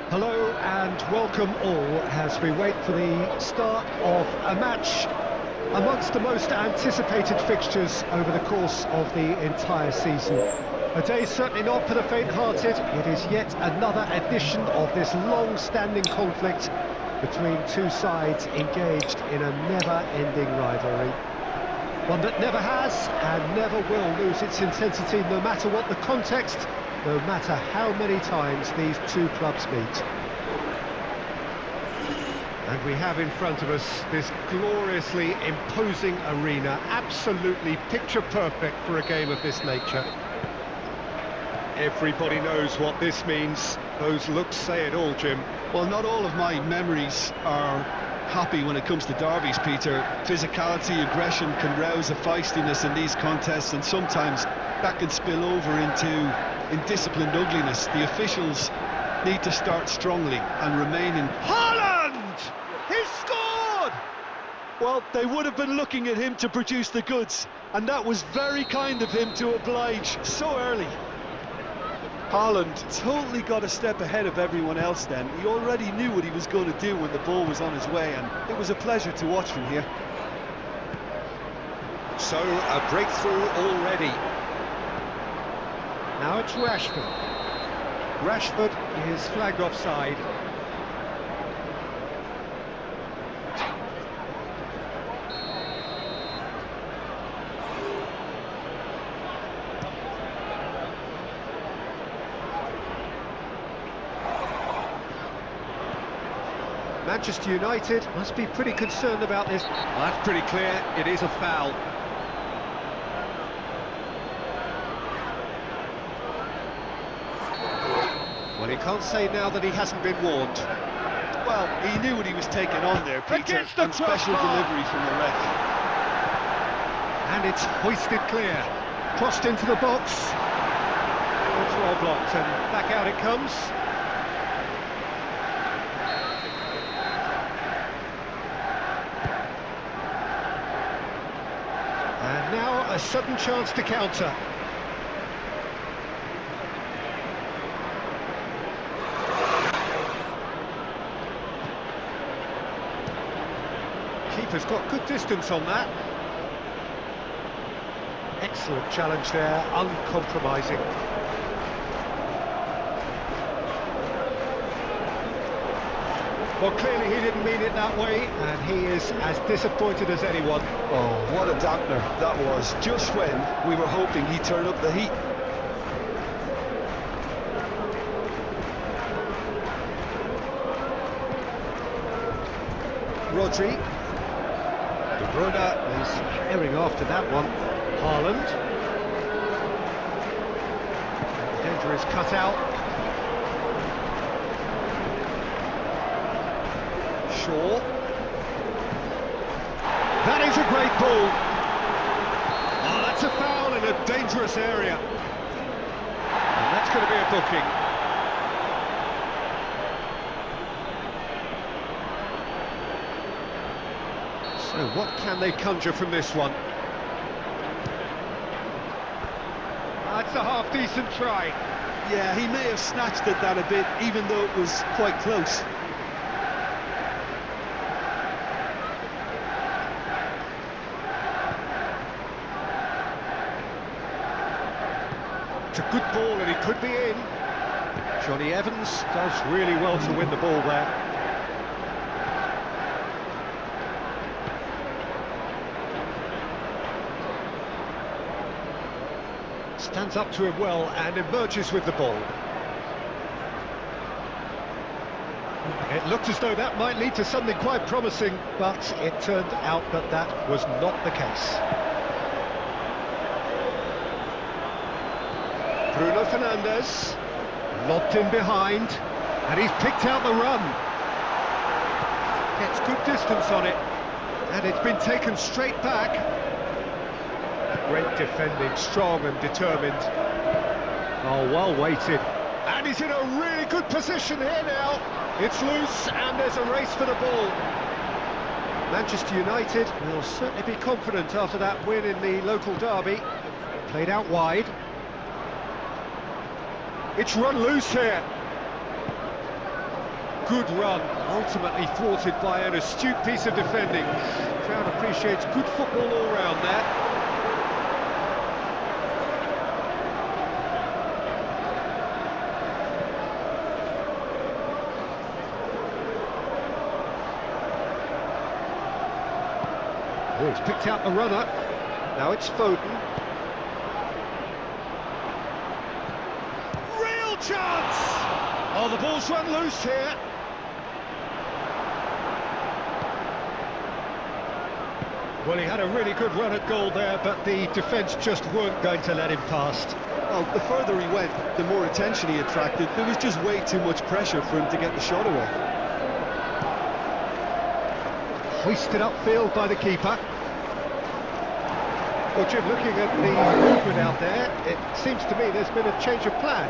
Hello and welcome all as we wait for the start of a match amongst the most anticipated fixtures over the course of the entire season. A day certainly not for the faint-hearted. It is yet another edition of this long-standing conflict between two sides engaged in a never-ending rivalry. One that never has and never will lose its intensity, no matter what the context, no matter how many times these two clubs meet. And we have in front of us this gloriously imposing arena, absolutely picture perfect for a game of this nature. Everybody knows what this means. Those looks say it all, Jim. Well, not all of my memories are happy when it comes to derbies, Peter. Physicality, aggression can rouse a feistiness in these contests, and sometimes that can spill over into indisciplined ugliness. The officials need to start strongly and remain in... Haaland! He scored! Well, they would have been looking at him to produce the goods, and that was very kind of him to oblige so early. Haaland totally got a step ahead of everyone else then. He already knew what he was going to do when the ball was on his way, and it was a pleasure to watch from here. So, a breakthrough already. Now it's Rashford. Rashford is flagged offside. Manchester United must be pretty concerned about this. Well, that's pretty clear, it is a foul. Well, he can't say now that he hasn't been warned. Well, he knew what he was taking on there, Peter, and special delivery from the ref. And it's hoisted clear. Crossed into the box. It's well blocked, and back out it comes. And now a sudden chance to counter. Keeper's got good distance on that. Excellent challenge there, uncompromising. Well, clearly he didn't mean it that way, and he is as disappointed as anyone. Oh, what a dampener that was, just when we were hoping he'd turn up the heat. Rodri. De Bruyne is herring after that one. Haaland. Dangerous cut out. Shaw. That is a great ball. Oh, that's a foul in a dangerous area. And that's going to be a booking. So what can they conjure from this one? That's a half-decent try. Yeah, he may have snatched at that a bit, even though it was quite close. It's a good ball and it could be in. Johnny Evans does really well to win the ball there. Stands up to him well and emerges with the ball. It looked as though that might lead to something quite promising, but it turned out that that was not the case. Bruno Fernandes, lobbed in behind, and he's picked out the run. Gets good distance on it, and it's been taken straight back. Great defending, strong and determined. Oh, well weighted. And he's in a really good position here now. It's loose, and there's a race for the ball. Manchester United will certainly be confident after that win in the local derby. Played out wide. It's run loose here. Good run, ultimately thwarted by an astute piece of defending. The crowd appreciates good football all round there. Oh, he's picked out the runner. Now it's Foden. Real chance! Oh, the ball's run loose here. Well, he had a really good run at goal there, but the defence just weren't going to let him past. Well, the further he went, the more attention he attracted. There was just way too much pressure for him to get the shot away. Hoisted upfield by the keeper. Well, Jim, looking at the movement out there, it seems to me there's been a change of plan.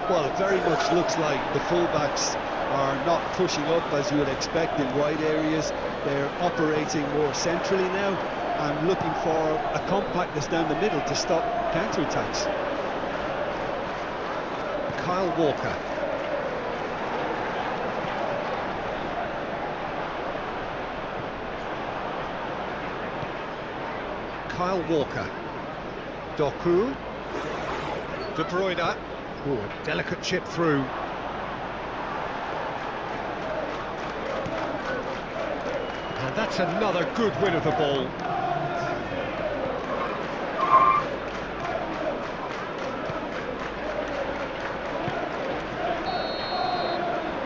Well, it very much looks like the fullbacks are not pushing up as you would expect in wide areas. They're operating more centrally now and looking for a compactness down the middle to stop counter-attacks. Kyle Walker. Kyle Walker. Doku. De Bruyne. Oh, a delicate chip through. And that's another good win of the ball.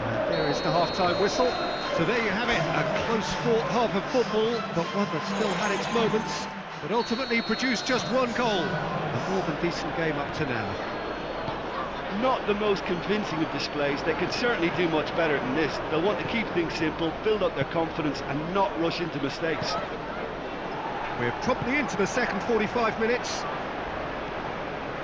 And there is the half-time whistle. So there you have it, a close-fought half of football, but one that still had its moments, but ultimately produced just one goal. A more than decent game up to now. Not the most convincing of displays. They could certainly do much better than this. They'll want to keep things simple, build up their confidence and not rush into mistakes. We're promptly into the second 45 minutes.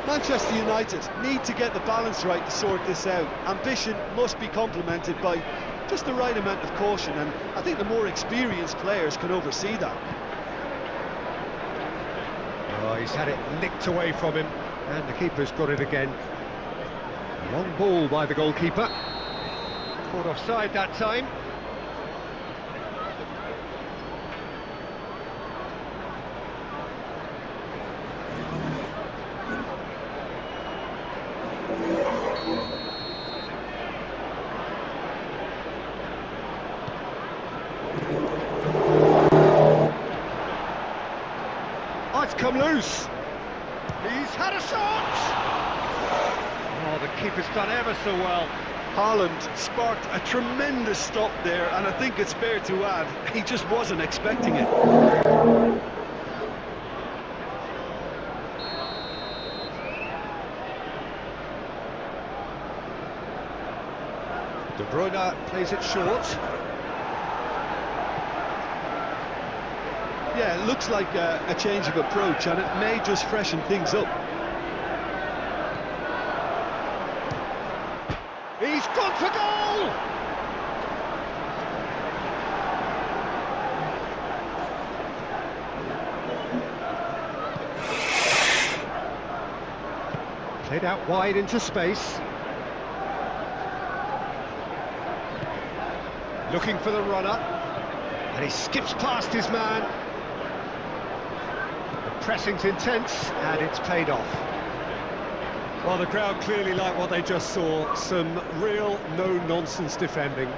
Manchester United need to get the balance right to sort this out. Ambition must be complemented by just the right amount of caution, and I think the more experienced players can oversee that. Oh, he's had it nicked away from him, and the keeper's got it again. Long ball by the goalkeeper. Caught offside that time. Oh, it's come loose. He's had a shot! Oh, the keeper's done ever so well. Haaland sparked a tremendous stop there, and I think it's fair to add, he just wasn't expecting it. De Bruyne plays it short. Yeah, it looks like a change of approach, and it may just freshen things up. He's gone for goal! Played out wide into space. Looking for the runner. And he skips past his man. The pressing's intense, and it's paid off. Well, the crowd clearly like what they just saw. Some real no-nonsense defending.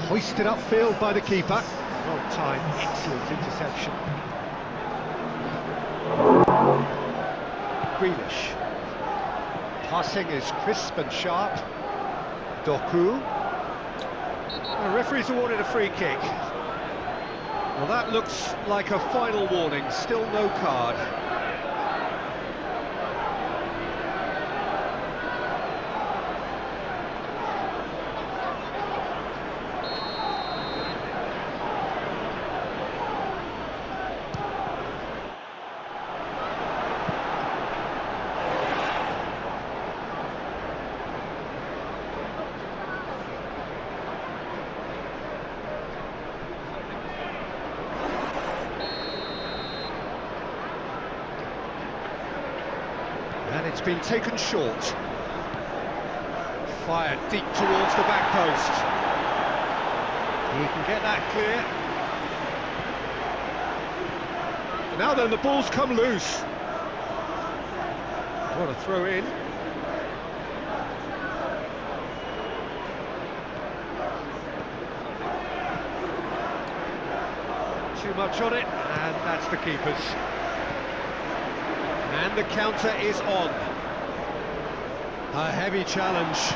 Hoisted upfield by the keeper. Well timed, excellent interception. Grealish. Passing is crisp and sharp. Doku. The referee's awarded a free kick. Well, that looks like a final warning, still no card. And it's been taken short. Fired deep towards the back post. He can get that clear. Now then, the ball's come loose. What a throw in. Too much on it, and that's the keeper's. And the counter is on. A heavy challenge.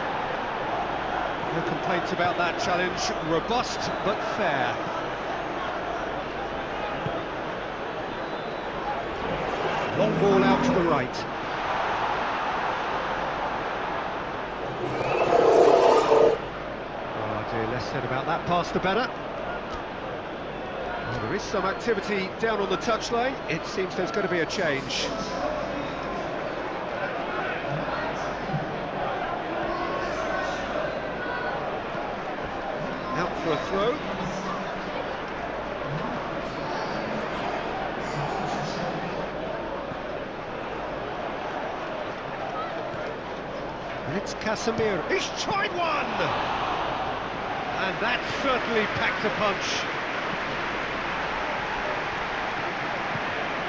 No complaints about that challenge. Robust but fair. Long ball out to the right. Oh dear, less said about that pass the better. Well, there is some activity down on the touchline. It seems there's going to be a change. Out for a throw. And it's Casemiro. He's tried one! And that certainly packed a punch.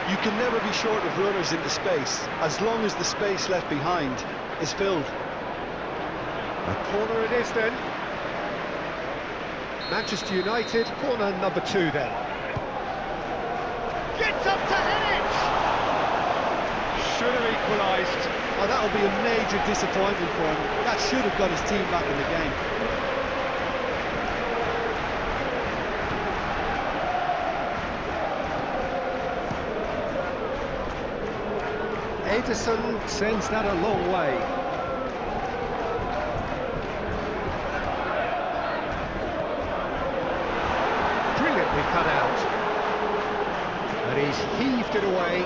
You can never be short of runners into space, as long as the space left behind is filled. A corner it is then. Manchester United, corner number 2 then. Gets up to hit it! Should have equalised. Oh, that'll be a major disappointment for him. That should have got his team back in the game. Edison sends that a long way. Brilliantly cut out. And he's heaved it away.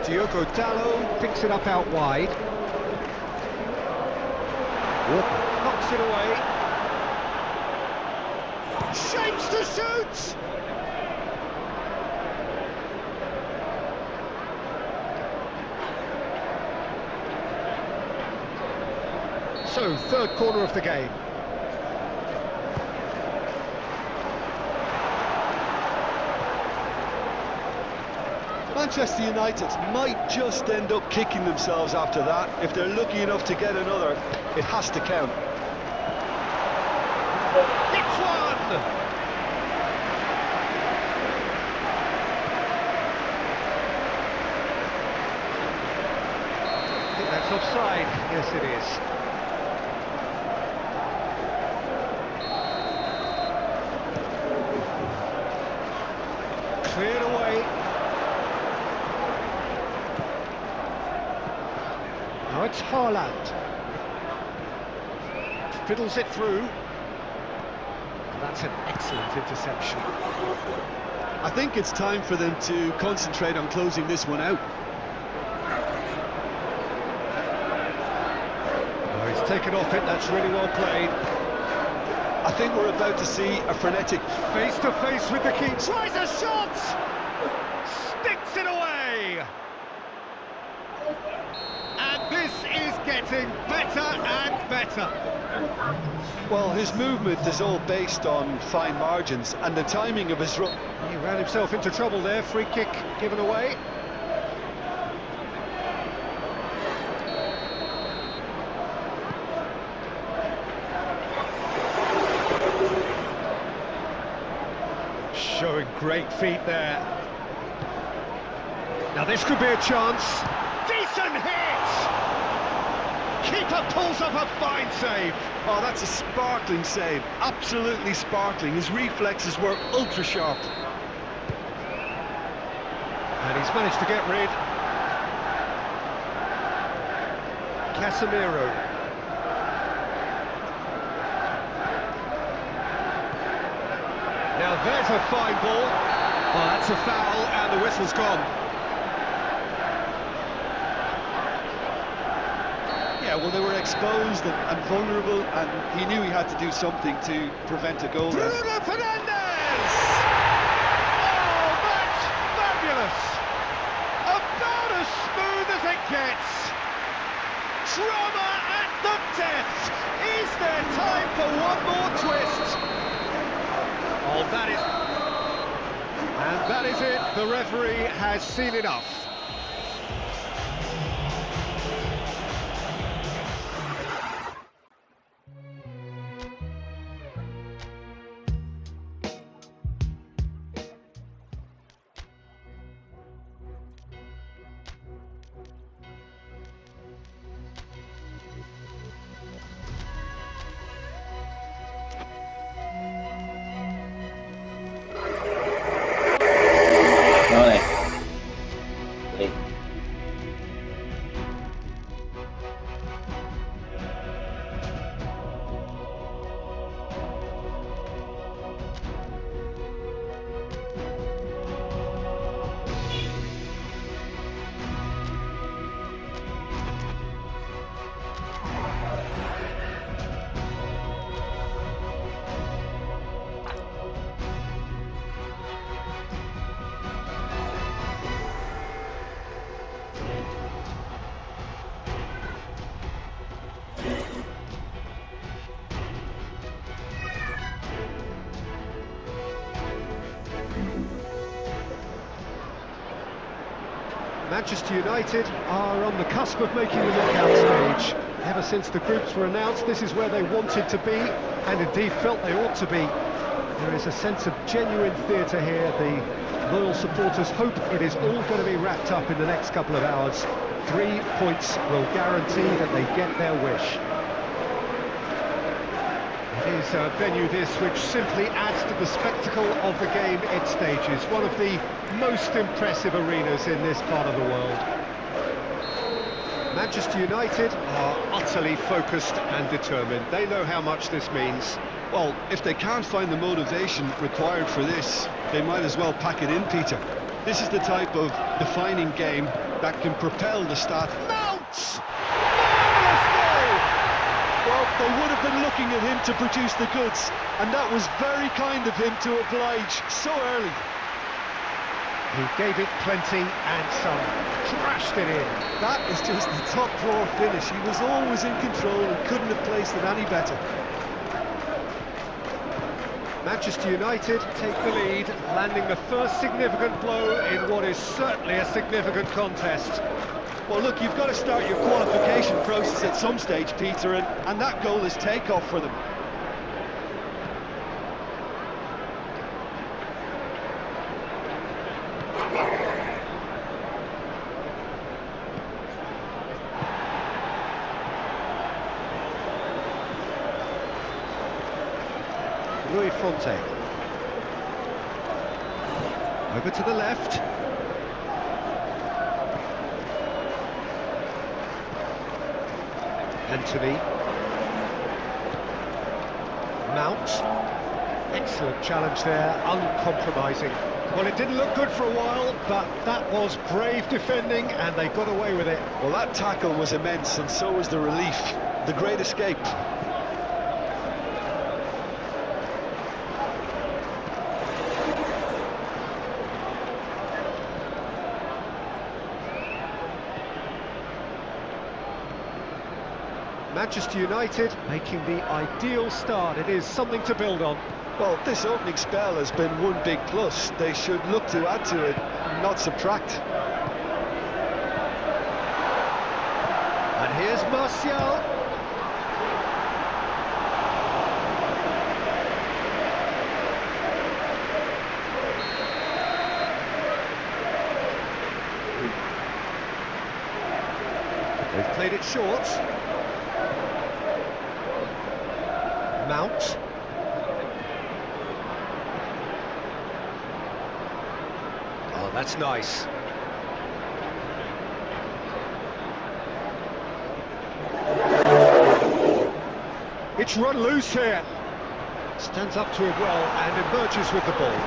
Diogo Dalot picks it up out wide. Walker knocks it away. Shapes to shoot! So, third corner of the game. Manchester United might just end up kicking themselves after that. If they're lucky enough to get another, it has to count. It's one! I think that's offside. Yes, it is. Cleared away. Now it's Haaland. Fiddles it through. And that's an excellent interception. I think it's time for them to concentrate on closing this one out. Oh, he's taken off it, that's really well played. I think we're about to see a frenetic... Face to face with the keeper. Tries a shot! Sticks it away! And this is getting better and better. Well, his movement is all based on fine margins, and the timing of his run... He ran himself into trouble there, free kick given away. Showing great feet there. Now this could be a chance. Decent hit! Keeper pulls up a fine save. Oh, that's a sparkling save. Absolutely sparkling. His reflexes were ultra sharp. And he's managed to get rid. Casemiro. Now there's a fine ball. Oh, that's a foul, and the whistle's gone. Yeah, well, they were exposed and vulnerable, and he knew he had to do something to prevent a goal there. Bruno Fernandes! for one more twist. Oh, that is... And that is it. The referee has seen enough. Rồi. Đi. Manchester United are on the cusp of making the knockout stage. Ever since the groups were announced, this is where they wanted to be, and indeed felt they ought to be. There is a sense of genuine theatre here. The loyal supporters hope it is all going to be wrapped up in the next couple of hours. 3 points will guarantee that they get their wish. It is a venue this which simply adds to the spectacle of the game it stages. One of the most impressive arenas in this part of the world. Manchester United are utterly focused and determined. They know how much this means. Well, if they can't find the motivation required for this, they might as well pack it in, Peter. This is the type of defining game that can propel the start. Mounts! Well, they would have been looking at him to produce the goods, and that was very kind of him to oblige so early. He gave it plenty and some, crashed it in. That is just the top drawer finish. He was always in control and couldn't have placed it any better. Manchester United take the lead, landing the first significant blow in what is certainly a significant contest. Well, look, you've got to start your qualification process at some stage, Peter, and that goal is takeoff for them. Rui Fonte. Over to the left. Anthony. Mount. Excellent challenge there, uncompromising. Well, it didn't look good for a while, but that was brave defending, and they got away with it. Well, that tackle was immense, and so was the relief. The great escape. Manchester United making the ideal start. It is something to build on. Well, this opening spell has been one big plus. They should look to add to it, not subtract. And here's Martial. They've played it short. Mount. Oh, that's nice. It's run loose here. Stands up to it well and emerges with the ball.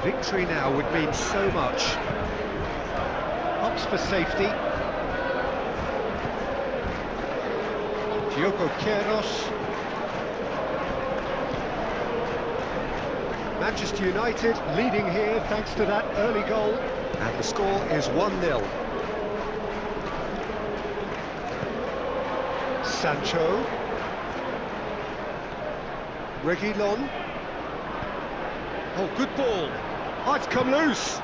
Victory now would mean so much. Opts for safety. Diogo Queiroz. Manchester United leading here thanks to that early goal, and the score is 1-0. Sancho. Reguilon. Oh, good ball. Oh, it's come loose.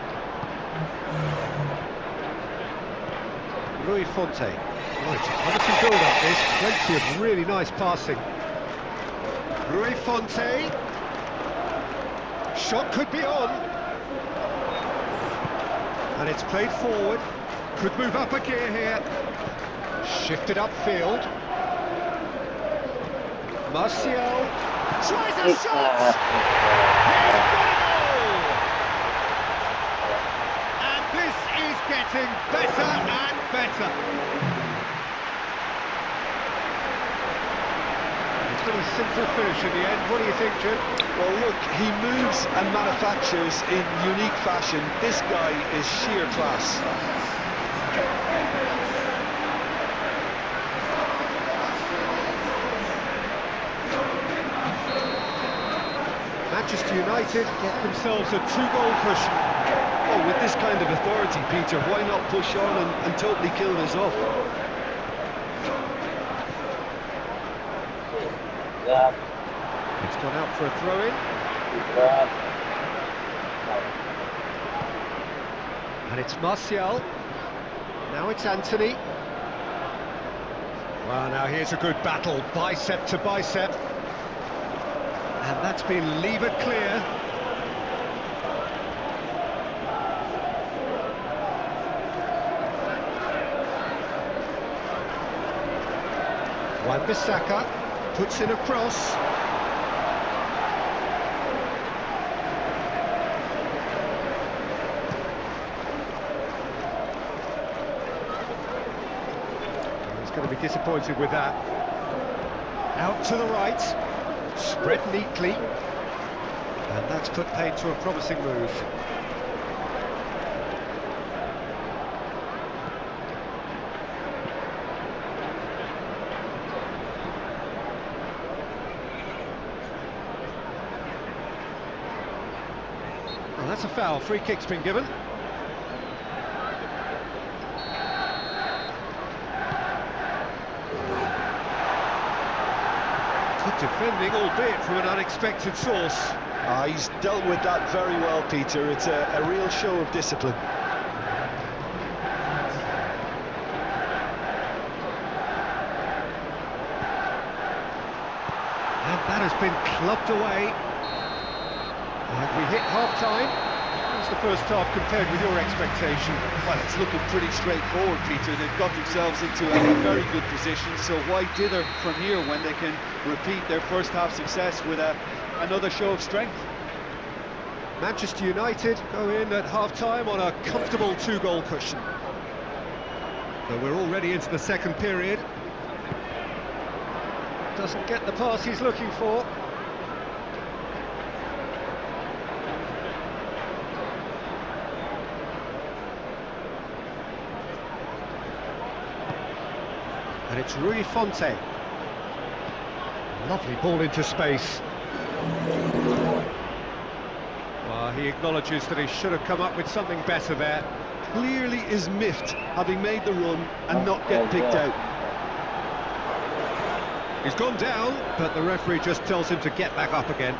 Rui Fonte. Right, promising build-up this. Plenty of really nice passing. Rui Fonte. Shot could be on. And it's played forward. Could move up a gear here. Shifted upfield. Martial tries a shot! He's got it all! And this is getting better and better. It's been a simple finish in the end. What do you think, Jim? Well, look, he moves and manufactures in unique fashion. This guy is sheer class. Manchester United get themselves a 2-goal cushion. Oh, with this kind of authority, Peter, why not push on and totally kill this off? It's gone out for a throw-in. And it's Martial. Now it's Anthony. Well, now here's a good battle, bicep to bicep. And that's been levered clear. Wan-Bissaka puts in a cross. He's going to be disappointed with that. Out to the right. Spread neatly, and that's put paid to a promising move. Well, that's a foul. Free kick's been given. Good defending, albeit from an unexpected source. He's dealt with that very well, Peter. It's a real show of discipline. And that has been clubbed away. And we hit half-time. How's the first half compared with your expectation? Well, it's looking pretty straightforward, Peter. They've got themselves into a very good position, so why dither from here when they can repeat their first half success with another show of strength? Manchester United go in at half-time on a comfortable 2-goal cushion. So we're already into the second period. Doesn't get the pass he's looking for. And it's Rui Fonte. Lovely ball into space. Well, he acknowledges that he should have come up with something better there. Clearly is miffed, having made the run and not get picked out. He's gone down, but the referee just tells him to get back up again.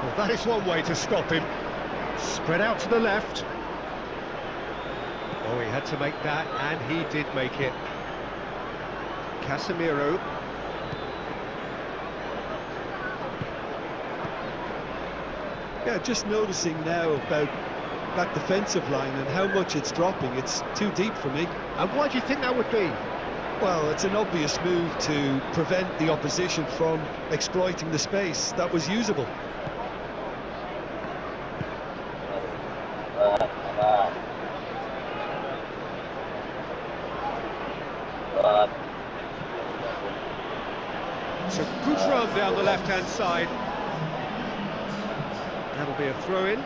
Well, that is one way to stop him. Spread out to the left. Oh, he had to make that, and he did make it. Casemiro. Yeah, just noticing now about that defensive line and how much it's dropping. It's too deep for me. And why do you think that would be? Well, it's an obvious move to prevent the opposition from exploiting the space that was usable. It's a good run down the left-hand side. That'll be a throw-in.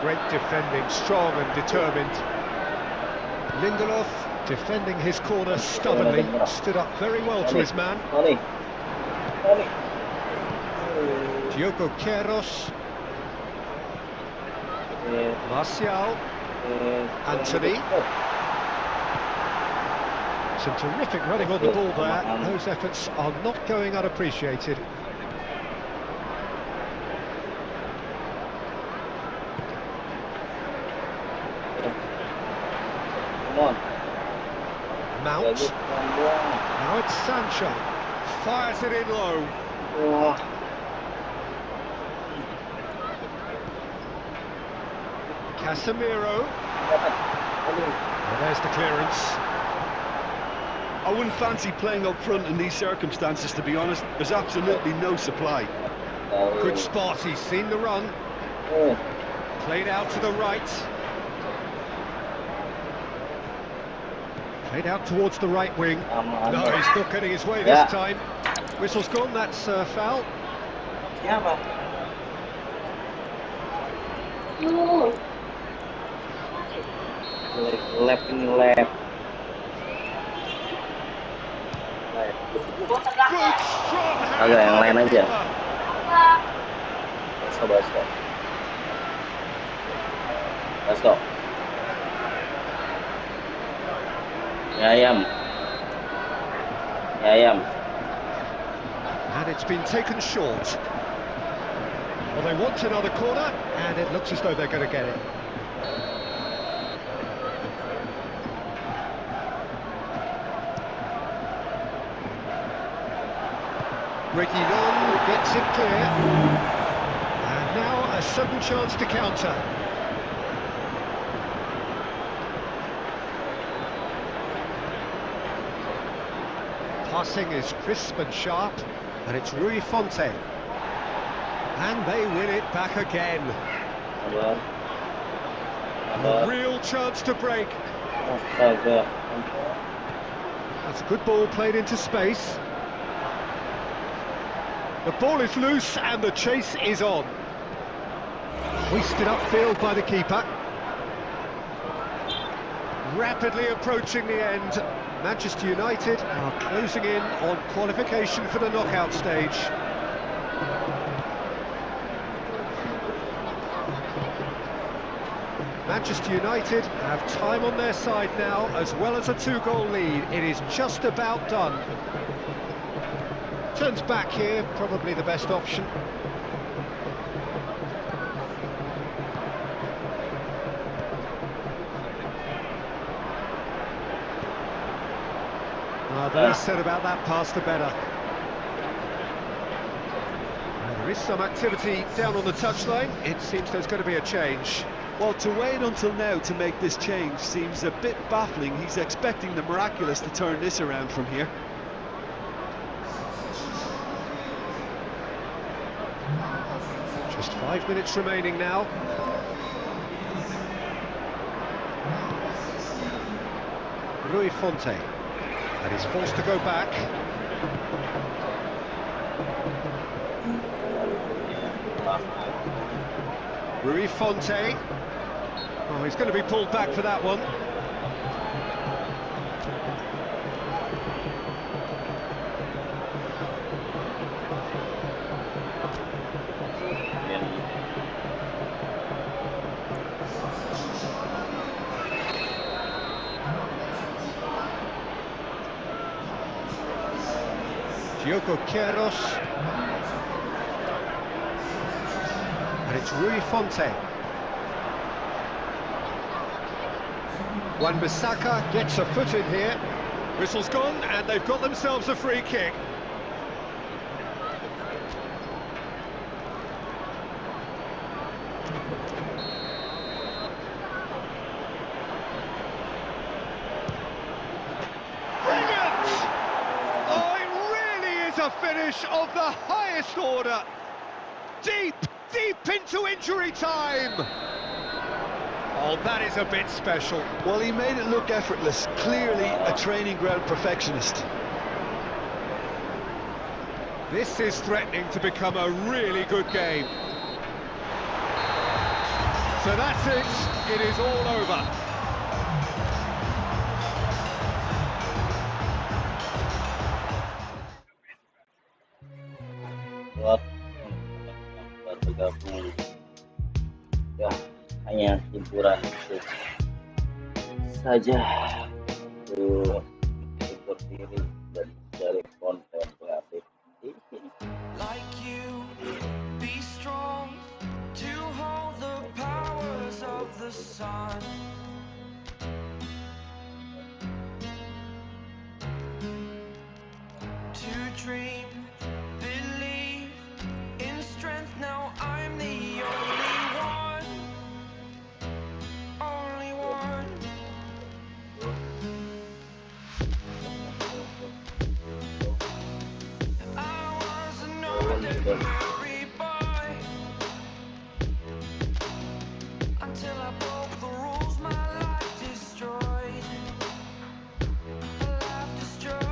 Great defending, strong and determined. Lindelof defending his corner stubbornly, stood up very well to his man. Diogo Queiroz. Martial. Anthony. Some terrific running on the ball there. Those efforts are not going unappreciated. Mount. Now it's Sancho. Fires it in low. Casemiro. And there's the clearance. I wouldn't fancy playing up front in these circumstances, to be honest. There's absolutely no supply. Good spot, he's seen the run. Played out to the right. Played out towards the right wing. No, he's not getting his way this time. Whistle's gone, that's foul. Left. Good, strong hand Agak yang by lain the aja. keeper. Let's go. Ayam. And it's been taken short. Well, they want another corner, and it looks as though they're going to get it. Reguilon gets it clear. And now a sudden chance to counter. Passing is crisp and sharp, and it's Rui Fonte. And they win it back again. A real chance to break. That's a good ball played into space. The ball is loose and the chase is on. Hoisted upfield by the keeper. Rapidly approaching the end. Manchester United are closing in on qualification for the knockout stage. Manchester United have time on their side now, as well as a 2-goal lead. It is just about done. Turns back here, probably the best option. The less said about that pass, the better. And there is some activity down on the touchline. It seems there's going to be a change. Well, to wait until now to make this change seems a bit baffling. He's expecting the miraculous to turn this around from here. Just 5 minutes remaining now. Rui Fonte. And he's forced to go back. Rui Fonte. Oh, he's going to be pulled back for that one. Diogo Queiroz. And it's Rui Fonte. Wan-Bissaka gets a foot in here. Whistle's gone, and they've got themselves a free kick. Brilliant! Oh, it really is a finish of the highest order. Deep into injury time. Oh, that is a bit special. Well, he made it look effortless. Clearly a training ground perfectionist. This is threatening to become a really good game. So that's it. It is all over. Buat bergabung ya hanya hiburan saja untuk berdiri dan mencari konten kreatif. Like you, be strong to hold the powers of the sun. To dream, believe in strength. Now I'm the only one, only one. I was an ordinary boy until I broke the rules. My life destroyed, life destroyed.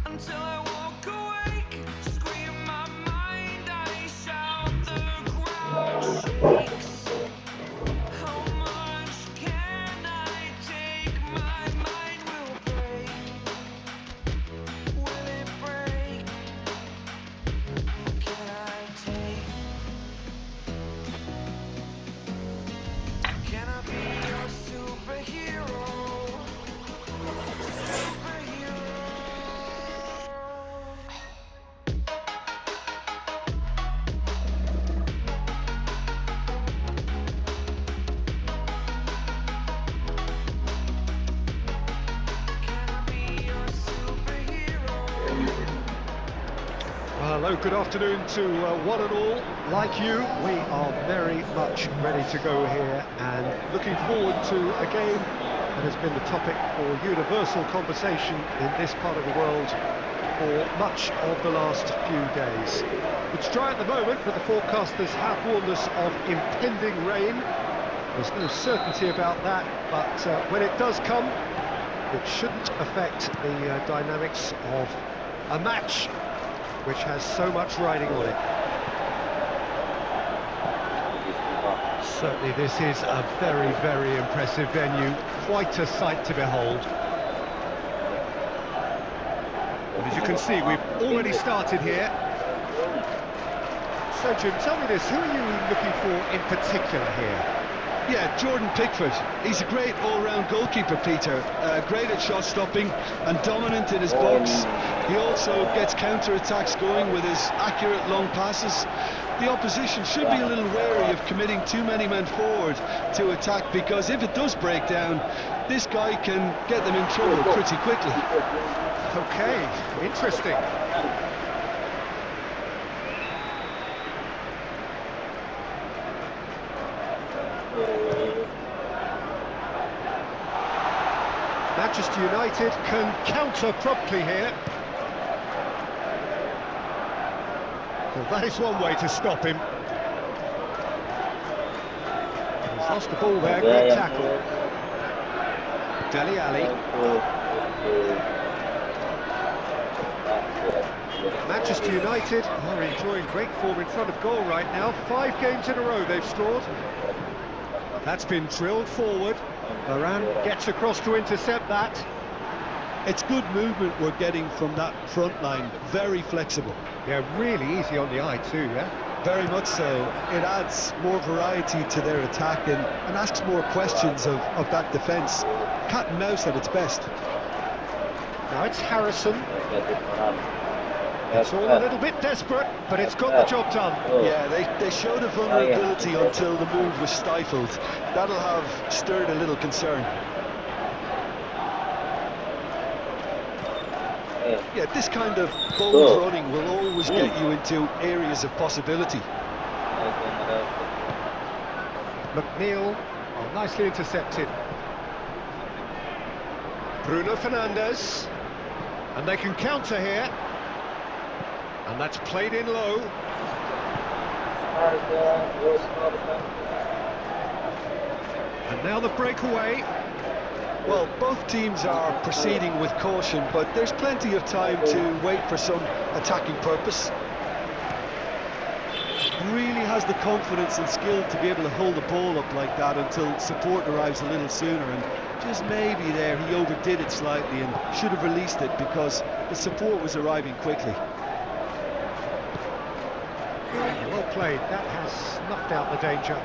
Until I walk awake, scream my mind, I shout, the ground shakes. How much can I take? My mind will break. Will it break? Can I take? Can I be your superhero? Superhero. Can I be your superhero? Hello, good afternoon to one and all. Like you, we are very much ready to go here and looking forward to a game that has been the topic for universal conversation in this part of the world for much of the last few days. It's dry at the moment, but the forecasters have warned us of impending rain. There's no certainty about that, but when it does come, it shouldn't affect the dynamics of a match which has so much riding on it. Certainly this is a very, very impressive venue, quite a sight to behold. And as you can see, we've already started here. So Jim, tell me this, who are you looking for in particular here? Yeah, Jordan Pickford. He's a great all-round goalkeeper, Peter. Great at shot stopping and dominant in his box. He also gets counter-attacks going with his accurate long passes. The opposition should be a little wary of committing too many men forward to attack, because if it does break down, this guy can get them in trouble pretty quickly. Okay, interesting. Manchester United can counter promptly here. Well, that is one way to stop him. He's lost the ball there, great tackle. Dele Alli. Manchester United are enjoying great form in front of goal right now. 5 games in a row they've scored. That's been drilled forward. Varane gets across to intercept that. It's good movement we're getting from that front line, very flexible. Yeah, really easy on the eye too, yeah? Very much so. It adds more variety to their attack and asks more questions of that defence. Cat and mouse at its best. Now it's Harrison. It's all a little bit desperate, but it's got the job done. Yeah, they showed a vulnerability until the move was stifled. That'll have stirred a little concern. Yeah, this kind of bold running will always get you into areas of possibility. McNeil, nicely intercepted. Bruno Fernandes, and they can counter here. And that's played in low. And now the breakaway. Well, both teams are proceeding with caution, but there's plenty of time to wait for some attacking purpose. Really has the confidence and skill to be able to hold the ball up like that until support arrives a little sooner, and just maybe there he overdid it slightly and should have released it because the support was arriving quickly. Well played, that has snuffed out the danger.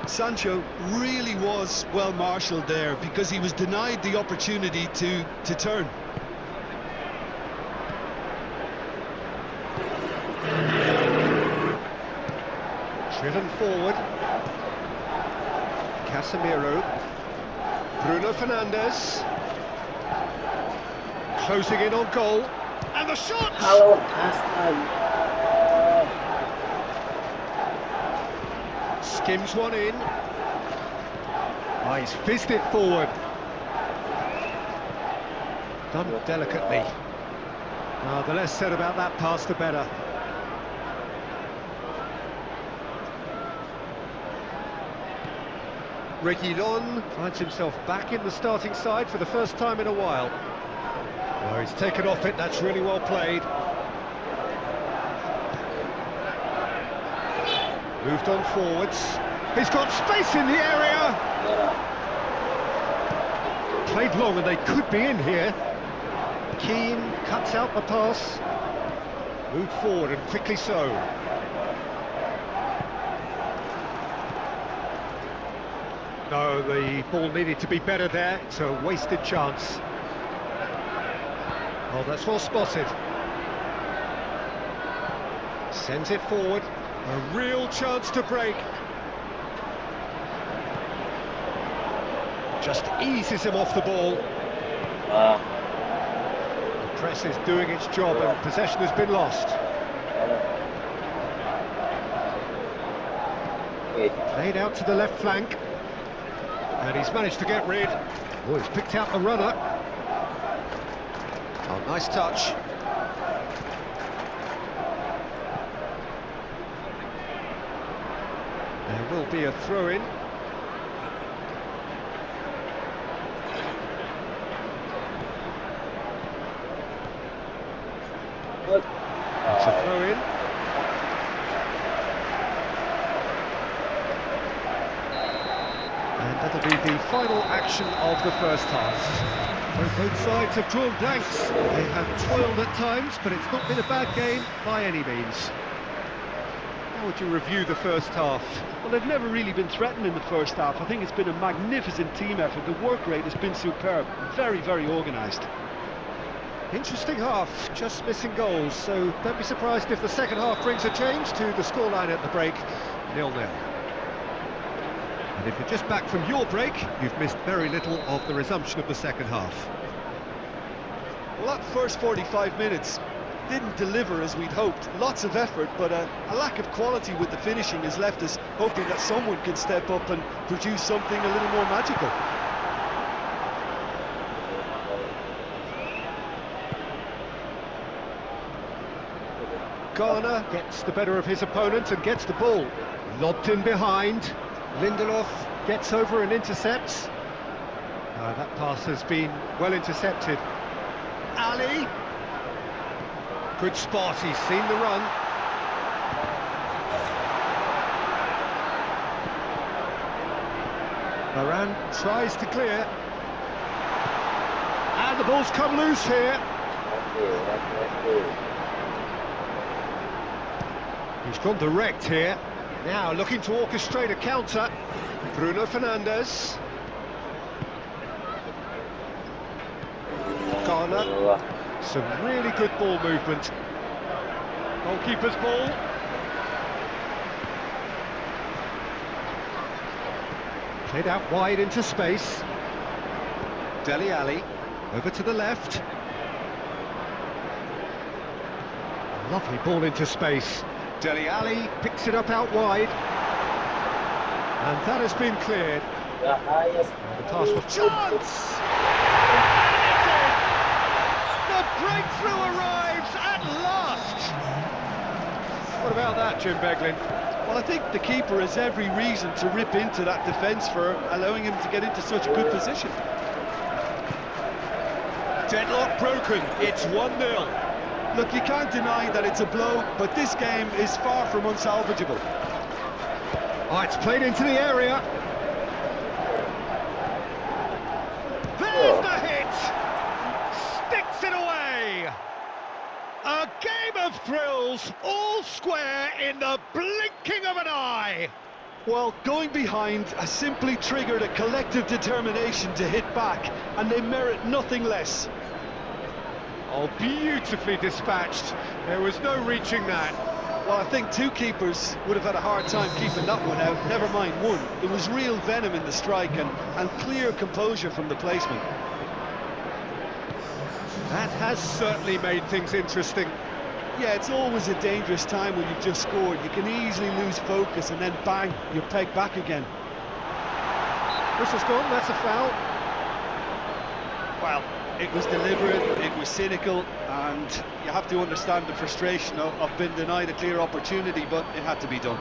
Sancho really was well marshalled there because he was denied the opportunity to turn. Driven forward. Casemiro. Bruno Fernandes. Closing in on goal. And the shot! Halo, astaga. Skims one in. Oh, he's fizzed it forward. Done delicately. The less said about that pass, the better. Reguilon finds himself back in the starting side for the first time in a while. Well, he's taken off it, that's really well played. Moved on forwards. He's got space in the area! Played long and they could be in here. Keane cuts out the pass. Moved forward and quickly so. No, the ball needed to be better there. It's a wasted chance. Oh, that's well spotted. Sends it forward. A real chance to break. Just eases him off the ball. The press is doing its job and possession has been lost. Played out to the left flank. And he's managed to get rid. Oh, he's picked out the runner. Oh, nice touch. There will be a throw-in. It's a throw-in. And that'll be the final action of the first half. Both sides have drawn blanks. They have toiled at times, but it's not been a bad game by any means. How would you review the first half? Well, they've never really been threatened in the first half. I think it's been a magnificent team effort. The work rate has been superb. Very, very organised. Interesting half, just missing goals, so don't be surprised if the second half brings a change to the scoreline at the break, 0-0. And if you're just back from your break, you've missed very little of the resumption of the second half. Well, that first 45 minutes didn't deliver as we'd hoped. Lots of effort, but a lack of quality with the finishing has left us hoping that someone can step up and produce something a little more magical. Garner gets the better of his opponent and gets the ball. Lobbed in behind. Lindelof gets over and intercepts. That pass has been well intercepted. Ali. Good spot, he's seen the run. Varane tries to clear. And the ball's come loose here. He's gone direct here. Now looking to orchestrate a counter. Bruno Fernandes. Garner. Some really good ball movement. Goalkeeper's ball. Played out wide into space. Dele Alli. Over to the left. Lovely ball into space. Dele Alli picks it up out wide. And that has been cleared. The pass was chance! breakthrough arrives at last! What about that, Jim Beglin? Well, I think the keeper has every reason to rip into that defence for allowing him to get into such a good position. Deadlock broken, it's 1-0. Look, you can't deny that it's a blow, but this game is far from unsalvageable. Oh, it's played into the area. There's the hit! Sticks it away! A game of thrills, all square in the blinking of an eye! Well, going behind has simply triggered a collective determination to hit back, and they merit nothing less. Oh, beautifully dispatched. There was no reaching that. Well, I think two keepers would have had a hard time keeping that one out, never mind one. There was real venom in the strike and clear composure from the placement. That has certainly made things interesting. Yeah, it's always a dangerous time when you've just scored. You can easily lose focus and then bang, you're pegged back again. Whistle's gone, that's a foul. Well, it was deliberate, it was cynical, and you have to understand the frustration of being denied a clear opportunity, but it had to be done.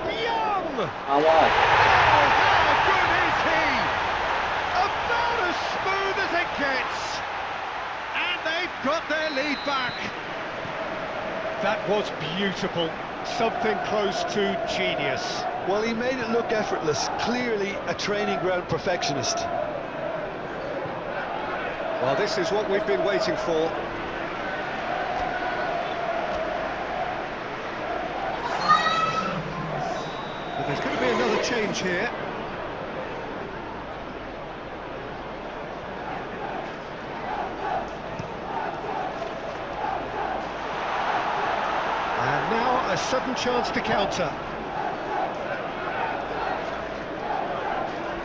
Young! How Oh, how good is he? About as smooth as it gets. And they've got their lead back. That was beautiful. Something close to genius. Well, he made it look effortless, clearly a training ground perfectionist. Well, this is what we've been waiting for. But there's going to be another change here. And now a sudden chance to counter.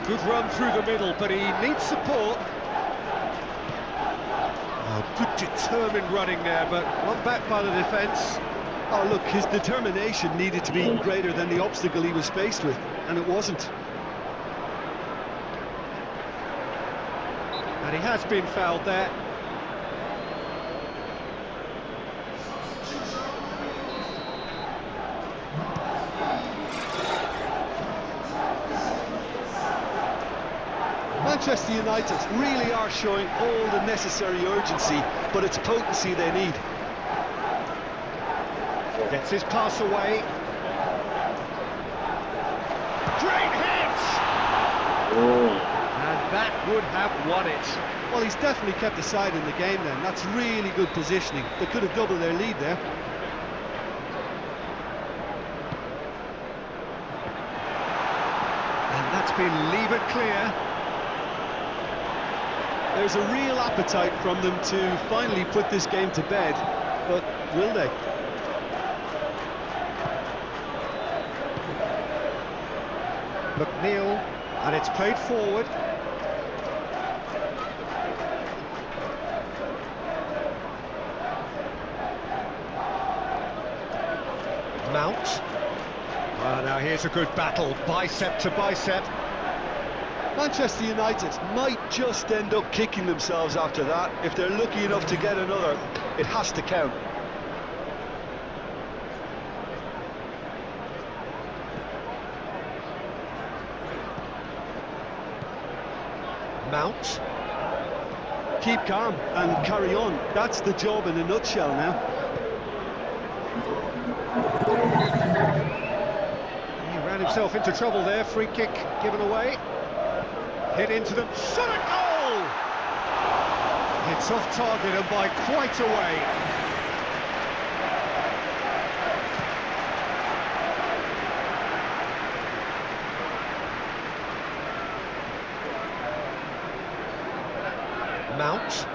Good run through the middle, but he needs support. Oh, good determined running there, but one back by the defence. Oh, look, his determination needed to be greater than the obstacle he was faced with, and it wasn't. And he has been fouled there. Manchester United really are showing all the necessary urgency, but it's potency they need. Gets his pass away. Great hit! And that would have won it. Well, he's definitely kept the side in the game then. That's really good positioning. They could have doubled their lead there. And that's been levered clear. There's a real appetite from them to finally put this game to bed, but will they? McNeil, and it's played forward. Mount. Now here's a good battle, bicep to bicep. Manchester United might just end up kicking themselves after that. If they're lucky enough to get another, it has to count. Mount. Keep calm and carry on. That's the job in a nutshell now. He ran himself into trouble there, free kick given away. Hit into them, shot a goal! It's off target and by quite a way. Mount.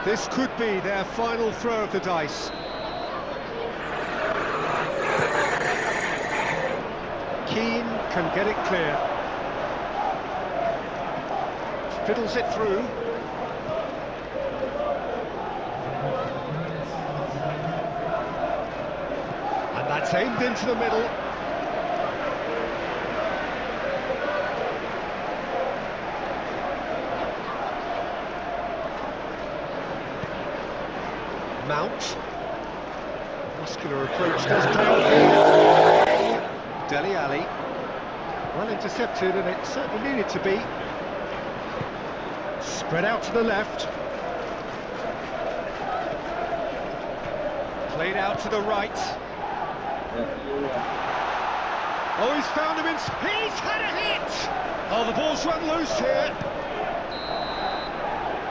This could be their final throw of the dice. Keane can get it clear. Fiddles it through. And that's It's aimed into the middle. Mount. Muscular approach does pay off here. Dele Alli. Well intercepted, and it certainly needed to be. Spread out to the left. Played out to the right. Oh, he's found him in... He's had a hit! Oh, the ball's run loose here.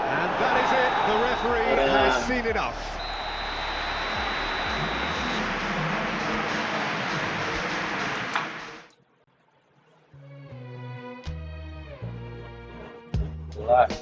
And that is it. The referee has seen enough. Relax.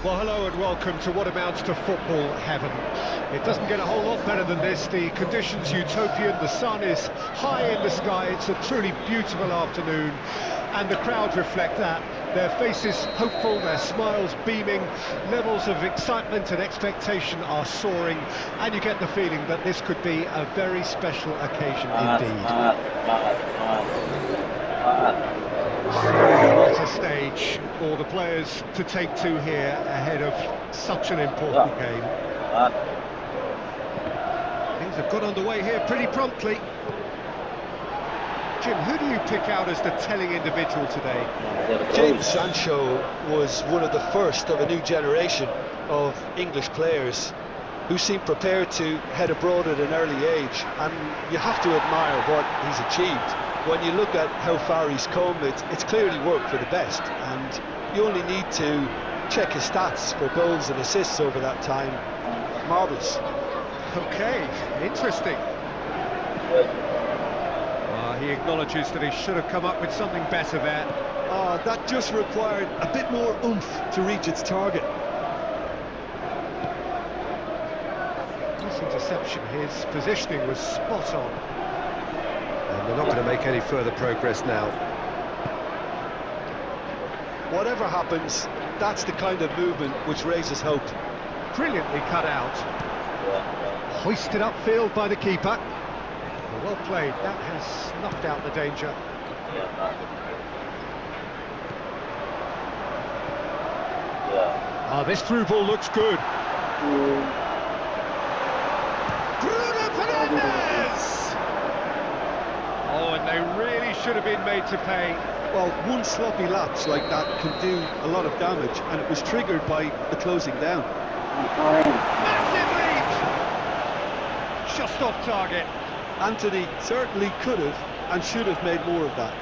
Well, hello and welcome to what amounts to football heaven. It doesn't get a whole lot better than this. The conditions utopian, the sun is high in the sky, it's a truly beautiful afternoon, and the crowd reflect that. Their faces hopeful, their smiles beaming, levels of excitement and expectation are soaring, and you get the feeling that this could be a very special occasion indeed. What a stage for the players to take to here ahead of such an important game. Things have got underway here pretty promptly. Jim, who do you pick out as the telling individual today? James Sancho was one of the first of a new generation of English players who seem prepared to head abroad at an early age, and you have to admire what he's achieved. When you look at how far he's come, it's clearly worked for the best, and you only need to check his stats for goals and assists over that time. Marvellous. Okay, interesting. He acknowledges that he should have come up with something better there. That just required a bit more oomph to reach its target. This interception, his positioning was spot on. And they're not going to make any further progress now. Whatever happens, that's the kind of movement which raises hope. Brilliantly cut out. Hoisted upfield by the keeper. Well played, that has snuffed out the danger. This through ball looks good. Bruno Fernandes! Oh, and they really should have been made to pay. Well, one sloppy lapse like that can do a lot of damage, and it was triggered by the closing down. Massive leap! Just off target. Anthony certainly could have and should have made more of that.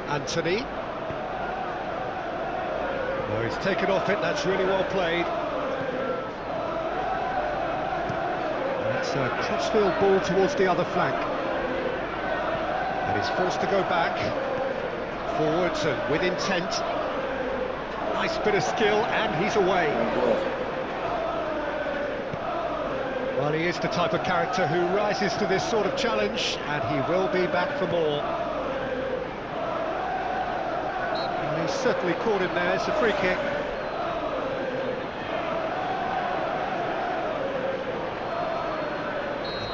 Anthony. Oh, he's taken off it, that's really well played. That's a crossfield ball towards the other flank. And he's forced to go back. Forwards and with intent. Nice bit of skill, and he's away. Well, he is the type of character who rises to this sort of challenge, and he will be back for more. And he's certainly caught him there. It's a free kick.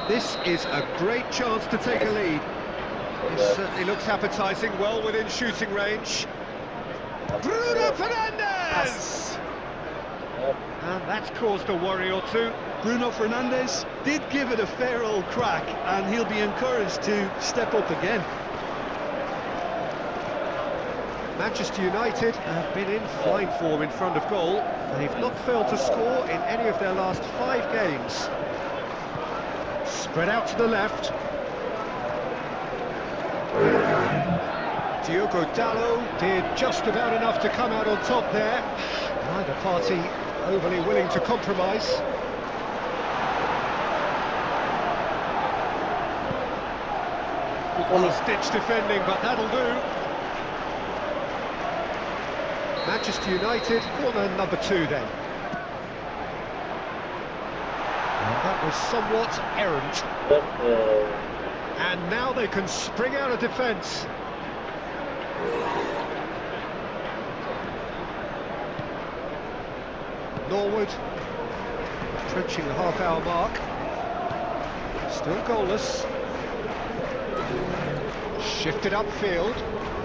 This is a great chance to take a lead. It certainly looks appetising, well within shooting range. Bruno Fernandes! And that's caused a worry or two. Bruno Fernandes did give it a fair old crack, and he'll be encouraged to step up again. Manchester United have been in fine form in front of goal. They've not failed to score in any of their last 5 games. Spread out to the left. Diogo Dalot did just about enough to come out on top there. Neither party overly willing to compromise. Last-ditch defending, but that'll do. Manchester United, corner number 2 then. And that was somewhat errant. And now they can spring out of defence. Norwood, approaching the half-hour mark. Still goalless. Shifted upfield.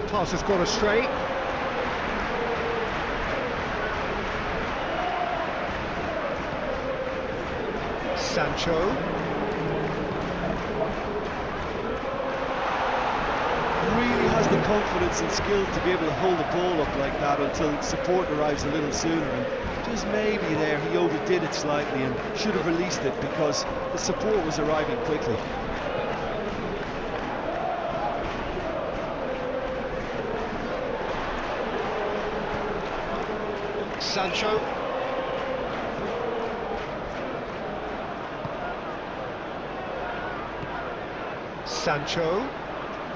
Pass has gone astray. Sancho. Really has the confidence and skill to be able to hold the ball up like that until support arrives a little sooner. And just maybe there he overdid it slightly and should have released it because the support was arriving quickly. Sancho. Sancho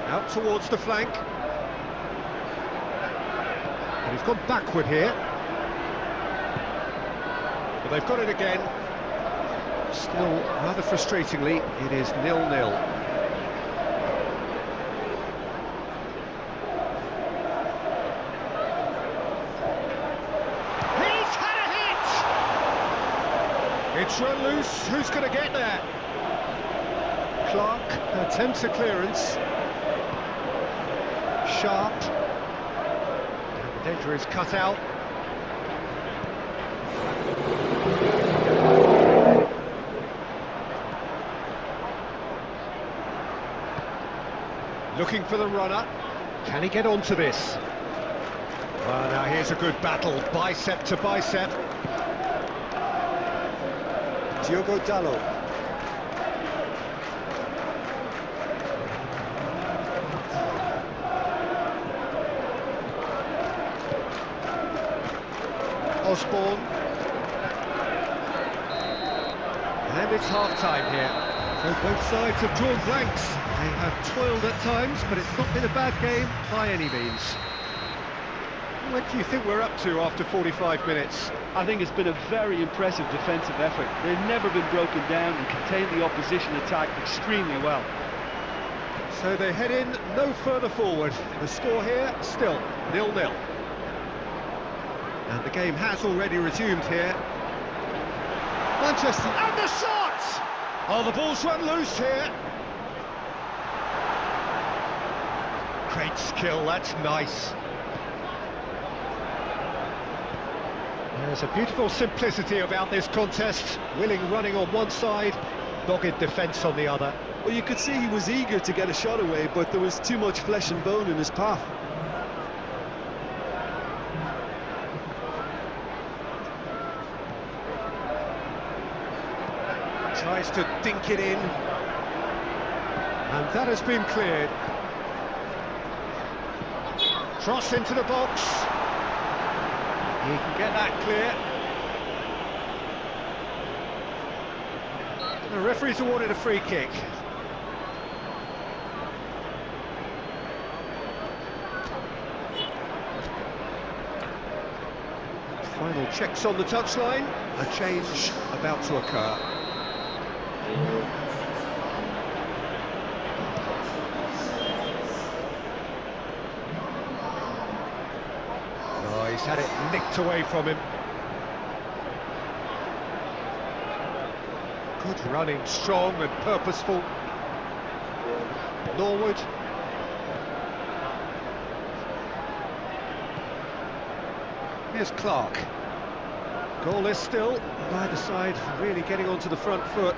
out towards the flank, and he's gone backward here, but they've got it again. Still, rather frustratingly, it is 0-0. He's had a hit! It's run loose. Who's going to get there? Clark attempts a clearance. Sharp. And the danger is cut out. Looking for the runner. Can he get onto this? Well, now here's a good battle, bicep to bicep. Diogo Dalot. Osborne. And it's half-time here. So both sides have drawn blanks. They have toiled at times, but it's not been a bad game by any means. What do you think we're up to after 45 minutes? I think it's been a very impressive defensive effort. They've never been broken down and contained the opposition attack extremely well. So they head in no further forward. The score here, still 0-0. And the game has already resumed here. Manchester, and the shot! Oh, the ball's run loose here. Great skill, that's nice. There's a beautiful simplicity about this contest. Willing running on one side, dogged defence on the other. Well, you could see he was eager to get a shot away, but there was too much flesh and bone in his path. Tries to dink it in, and that has been cleared. Cross into the box. He can get that clear. The referee's awarded a free kick. Final checks on the touchline. A change about to occur. He's had it nicked away from him. Good running, strong and purposeful. Norwood. Here's Clark. Goalless still, neither side really getting onto the front foot.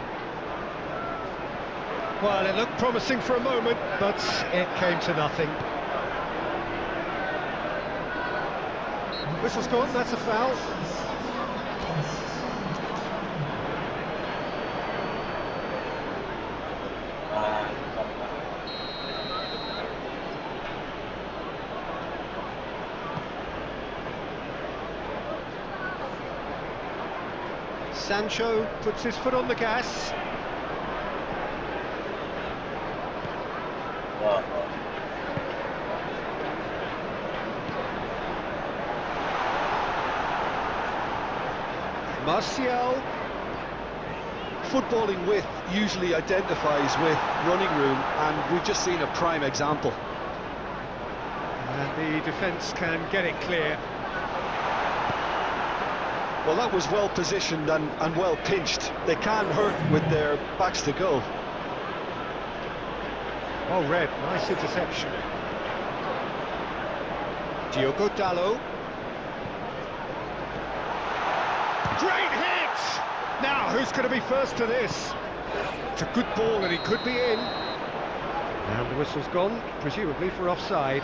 Well, it looked promising for a moment, but it came to nothing. Whistle's gone, that's a foul. Sancho puts his foot on the gas. Martial. Footballing width usually identifies with running room, and we've just seen a prime example. And the defence can get it clear. Well, that was well positioned and well pinched. They can't hurt with their backs to goal. Well read, nice interception. Diogo Dalot. Great hit! Now, who's going to be first to this? It's a good ball and he could be in. And the whistle's gone, presumably for offside.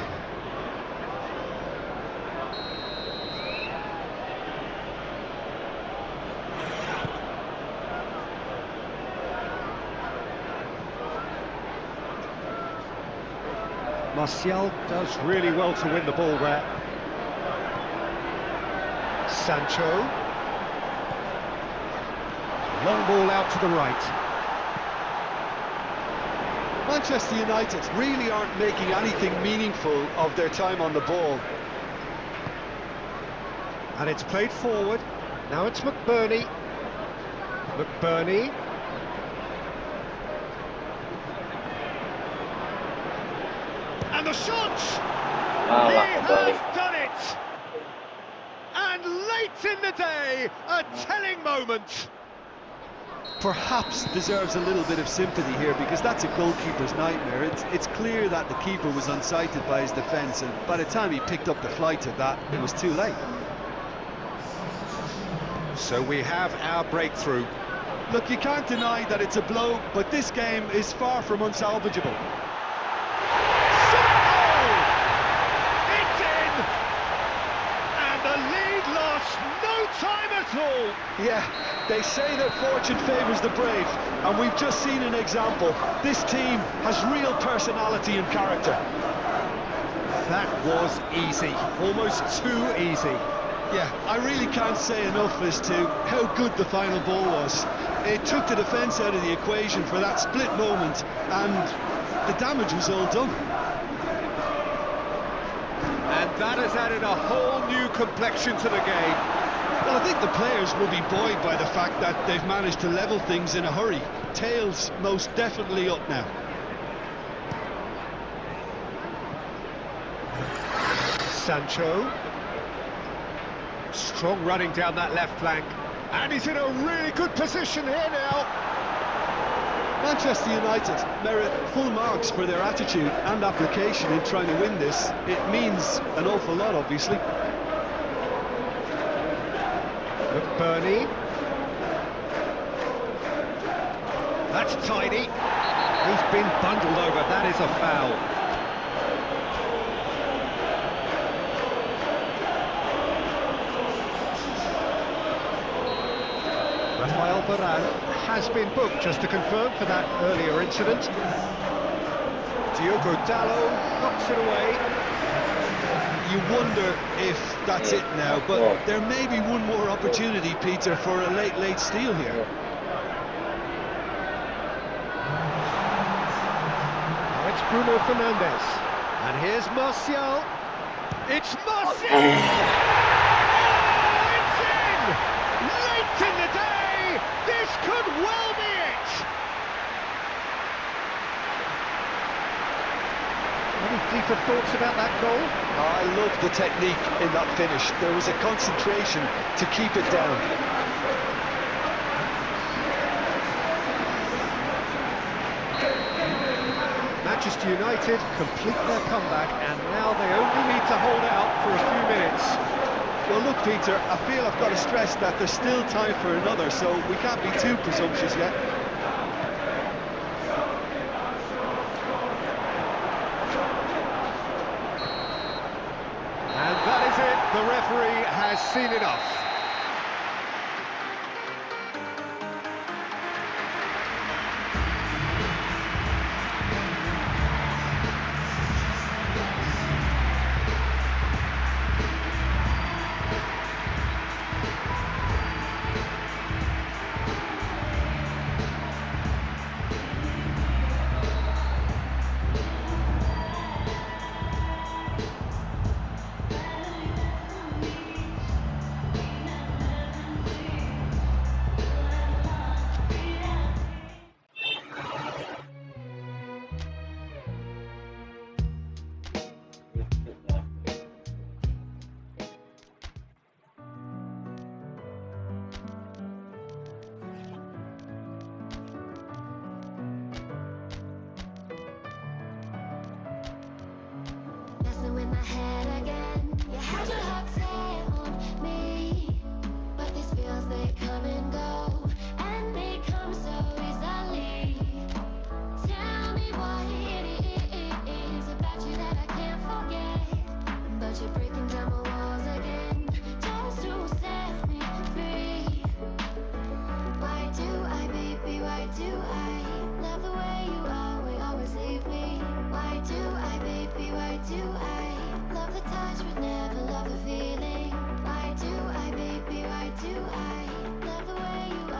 Martial does really well to win the ball there. Sancho. Long ball out to the right. Manchester United really aren't making anything meaningful of their time on the ball. And it's played forward. Now it's McBurney. McBurney. And the shot! He has done it! And late in the day, a telling moment. Perhaps deserves a little bit of sympathy here, because that's a goalkeeper's nightmare. It's clear that the keeper was unsighted by his defence, and by the time he picked up the flight of that, it was too late. So we have our breakthrough. Look, you can't deny that it's a blow, but this game is far from unsalvageable. It's in! And the lead lost no time at all. Yeah, they say that fortune favours the brave, and we've just seen an example. This team has real personality and character. That was easy, almost too easy. Yeah, I really can't say enough as to how good the final ball was. It took the defence out of the equation for that split moment, and the damage was all done. And that has added a whole new complexion to the game. Well, I think the players will be buoyed by the fact that they've managed to level things in a hurry. Tails most definitely up now. Sancho. Strong running down that left flank. And he's in a really good position here now. Manchester United merit full marks for their attitude and application in trying to win this. It means an awful lot, obviously. McBurney. That's tidy. He's been bundled over. That is a foul. Rafael Varane has been booked, just to confirm, for that earlier incident. Diogo Dalot knocks it away. You wonder if that's it now, but there may be one more opportunity, Peter, for a late steal here. Now it's Bruno Fernandes. And here's Martial. It's Martial! Oh, it's in! Late in the day, this could well be it! Well, he Deeper thoughts about that goal? I love the technique in that finish. There was a concentration to keep it down. Manchester United complete their comeback, and now they only need to hold out for a few minutes. Well, look, Peter, I feel I've got to stress that there's still time for another, so we can't be too presumptuous yet. And that is it. The referee has seen enough. Messing with my head again. You had your heart set on me, but these feels they come and go, and they come so easily. Tell me what it is about you that I can't forget, but you're breaking down my walls again, just to set me free. Why do I, baby, why do I love the way you always leave me? Why do I, baby, why do I love the touch but never love the feeling? Why do I, baby, why do I love the way you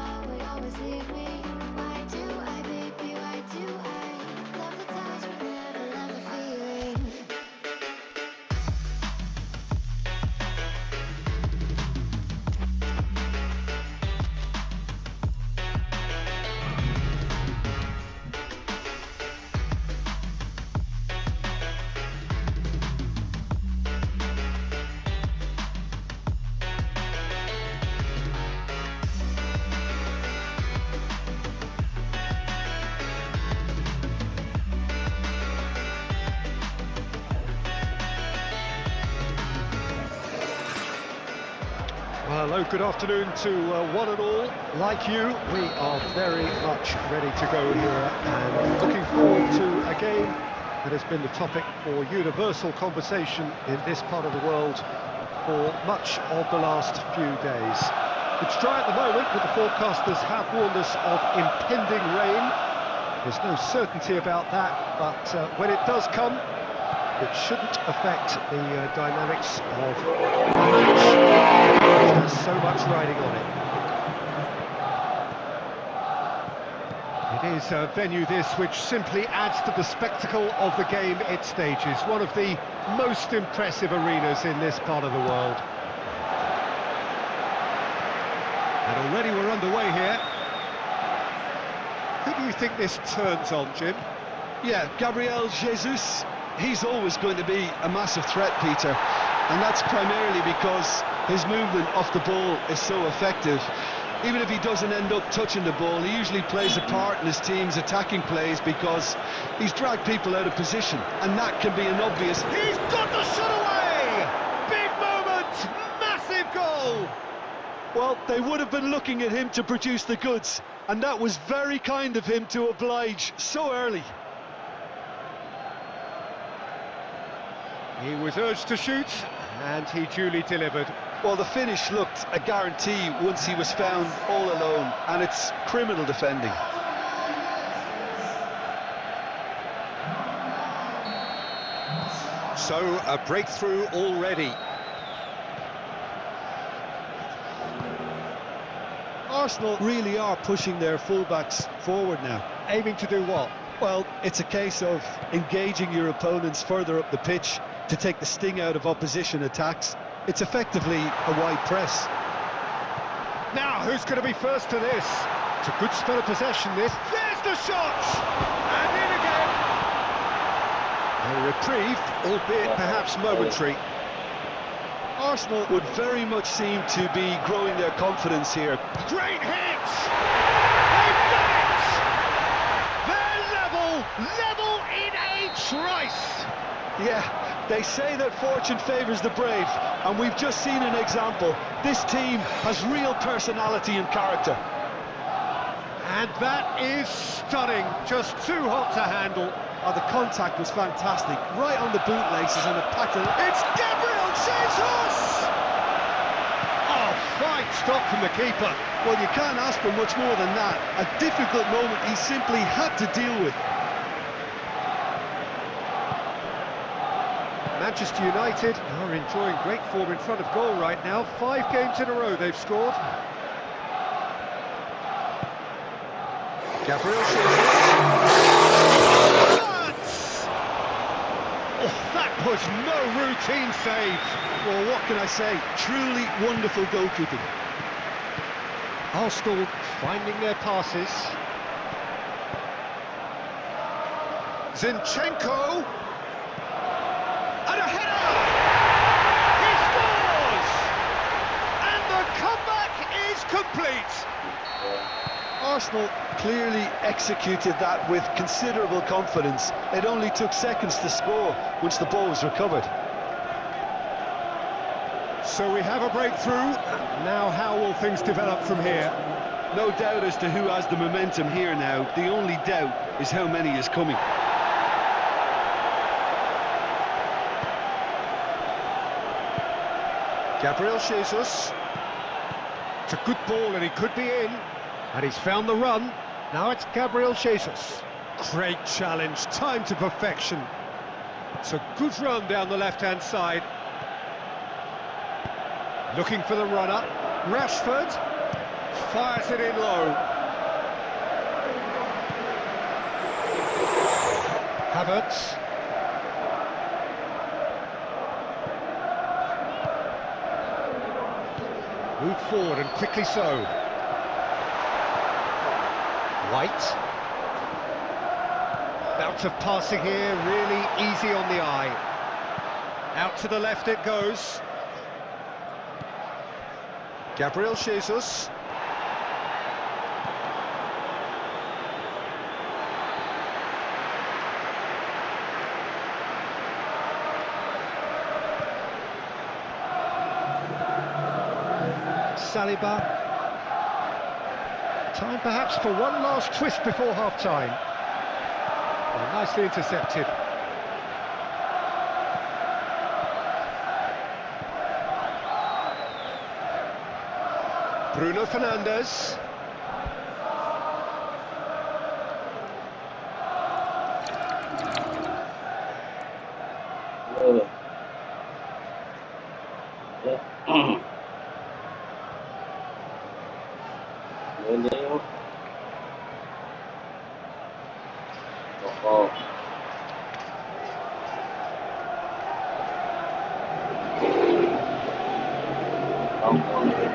always leave me? Why do I, baby, why do I love the touch but never love the feeling? Well, hello, good afternoon to one and all. Like you, we are very much ready to go here and looking forward to a game that has been the topic for universal conversation in this part of the world for much of the last few days. It's dry at the moment, but the forecasters have warned us of impending rain. There's no certainty about that, but when it does come, it shouldn't affect the dynamics of the match, which has so much riding on it. It is a venue this which simply adds to the spectacle of the game it stages, one of the most impressive arenas in this part of the world. And already we're underway here. Who do you think this turns on, Jim? Yeah, Gabriel Jesus. He's always going to be a massive threat, Peter, and that's primarily because his movement off the ball is so effective. Even if he doesn't end up touching the ball, he usually plays a part in his team's attacking plays because he's dragged people out of position, and that can be an obvious... He's got the shot away! Big moment! Massive goal! Well, they would have been looking at him to produce the goods, and that was very kind of him to oblige so early. He was urged to shoot, and he duly delivered. Well, the finish looked a guarantee once he was found all alone, and it's criminal defending. So, a breakthrough already. Arsenal really are pushing their fullbacks forward now. Aiming to do what? Well, it's a case of engaging your opponents further up the pitch to take the sting out of opposition attacks. It's effectively a wide press. Now, who's going to be first to this? It's a good spell of possession, this. There's the shot! And in again! A reprieve, albeit perhaps momentary. Arsenal would very much seem to be growing their confidence here. Great hit! They've done it! They're level in a trice! Yeah, they say that fortune favours the brave, and we've just seen an example. This team has real personality and character. And that is stunning, just too hot to handle. Oh, the contact was fantastic, right on the bootlaces and it packed it. It's Gabriel Jesus! Oh, fine stop from the keeper. Well, you can't ask for much more than that. A difficult moment he simply had to deal with. Manchester United are enjoying great form in front of goal right now. 5 games in a row they've scored. Gabriel Jesus. Oh, that was no routine save. Well, what can I say? Truly wonderful goalkeeping. Arsenal finding their passes. Zinchenko. And a header! He scores! And the comeback is complete. Arsenal clearly executed that with considerable confidence. It only took seconds to score once the ball was recovered. So we have a breakthrough. Now how will things develop from here? No doubt as to who has the momentum here now. The only doubt is how many is coming. Gabriel Jesus. It's a good ball and he could be in. And he's found the run. Now it's Gabriel Jesus. Great challenge, time to perfection. It's a good run down the left-hand side. Looking for the runner. Rashford fires it in low. Havertz. Moved forward and quickly so. White. Bout of passing here, really easy on the eye. Out to the left it goes. Gabriel Jesus. Saliba. Time perhaps for one last twist before half-time. Well, nicely intercepted. Bruno Fernandes.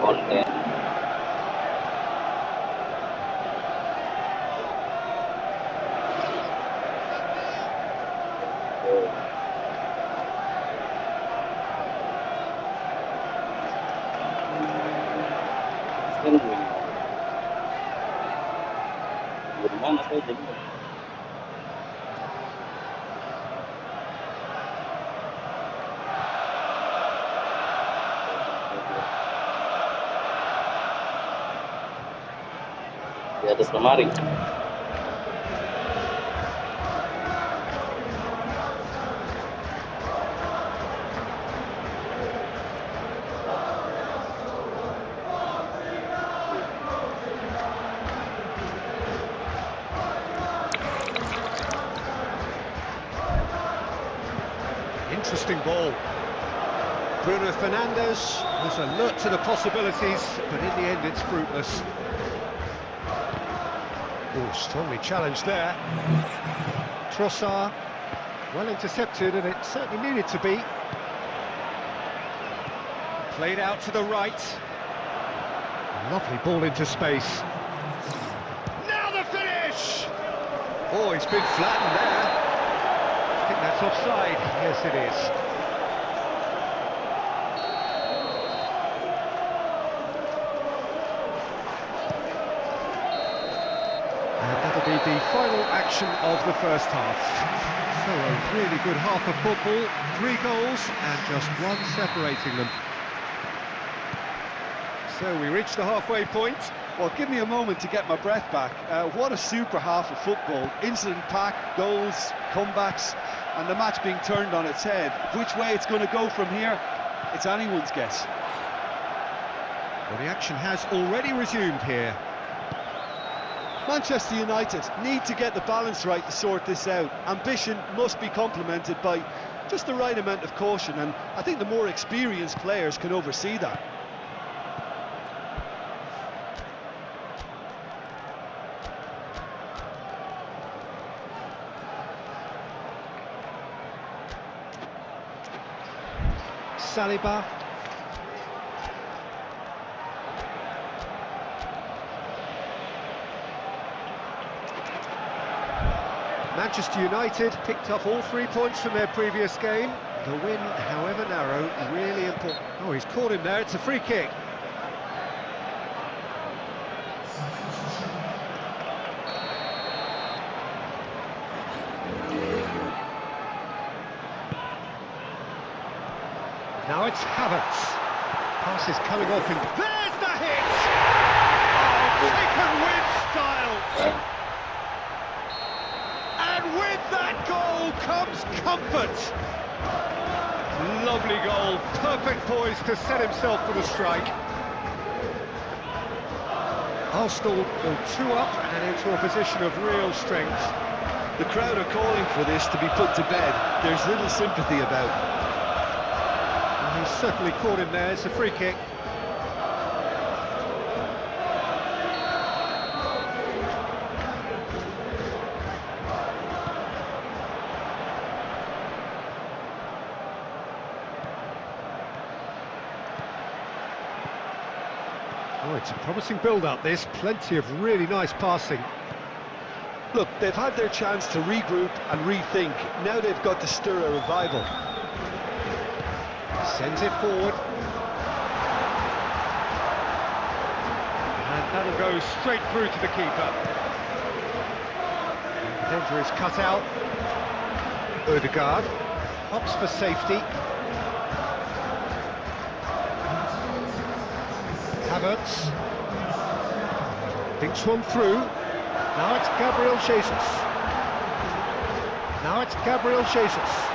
Konten. Gimana saya jadi di atas lemari. Interesting ball. Bruno Fernandes was alert to the possibilities, but in the end it's fruitless. Oh, strongly challenged there. Trossard, well intercepted, and it certainly needed to be. Played out to the right. Lovely ball into space. Now the finish! Oh, he's been flattened there. I think that's offside. Yes, it is. And that'll be the final action of the first half. So a really good half of football, 3 goals and just one separating them. So we reach the halfway point. Well, give me a moment to get my breath back. What a super half of football. Incident-packed, goals, comebacks, and the match being turned on its head. Which way it's going to go from here, it's anyone's guess. Well, the action has already resumed here. Manchester United need to get the balance right to sort this out. Ambition must be complemented by just the right amount of caution, and I think the more experienced players can oversee that. Saliba. Manchester United picked up all 3 points from their previous game. The win, however narrow, really important. Oh, he's caught him there, it's a free kick. Now it's Havertz. Pass is coming off in... There's the hit! Oh, taken with style! And with that goal comes comfort! Lovely goal, perfect poise to set himself for the strike. Arsenal go 2 up and into a position of real strength. The crowd are calling for this to be put to bed. There's little sympathy about. He's certainly caught him there, it's a free kick. Oh, it's a promising build-up this, plenty of really nice passing. Look, they've had their chance to regroup and rethink. Now they've got to stir a revival. Sends it forward. And that'll go straight through to the keeper. Danger is cut out. Odegaard opts for safety. Havertz thinks one through. Now it's Gabriel Jesus. Now it's Gabriel Jesus.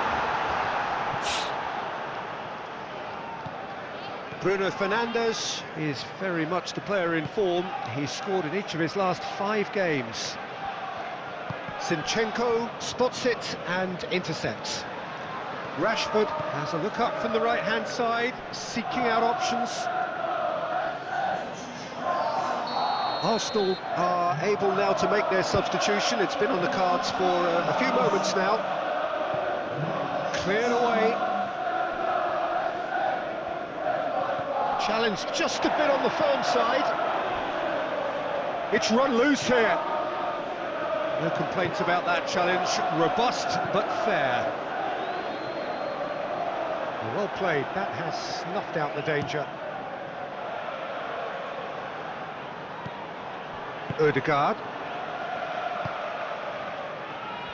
Bruno Fernandes is very much the player in form. He's scored in each of his last 5 games. Zinchenko spots it and intercepts. Rashford has a look up from the right-hand side, seeking out options. Arsenal are able now to make their substitution. It's been on the cards for a few moments now. Cleared away. Challenged just a bit on the firm side. It's run loose here. No complaints about that challenge. Robust but fair. Well played. That has snuffed out the danger. Odegaard.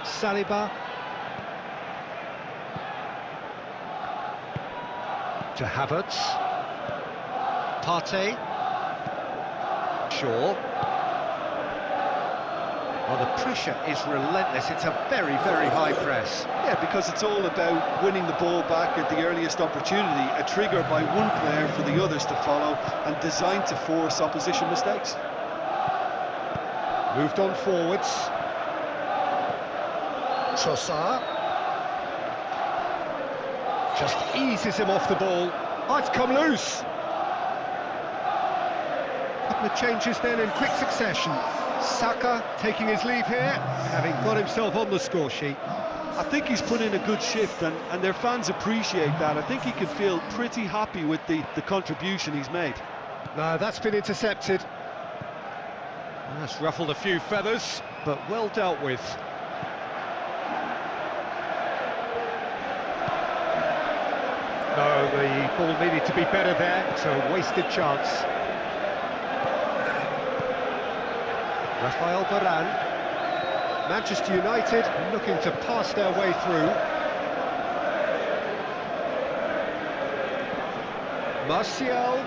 Saliba. To Havertz. Partey. Shaw. Well, the pressure is relentless. It's a very, very high press. Yeah, because it's all about winning the ball back at the earliest opportunity, a trigger by one player for the others to follow, and designed to force opposition mistakes. Moved on forwards. Trossard. Just eases him off the ball. Oh, it's come loose. Couple of changes then in quick succession. Saka taking his leave here, having got himself on the score sheet. I think he's put in a good shift, and their fans appreciate that. I think he can feel pretty happy with the contribution he's made. No, that's been intercepted. That's ruffled a few feathers, but well dealt with. No, the ball needed to be better there. It's a wasted chance. Rafael Varane. Manchester United looking to pass their way through. Martial.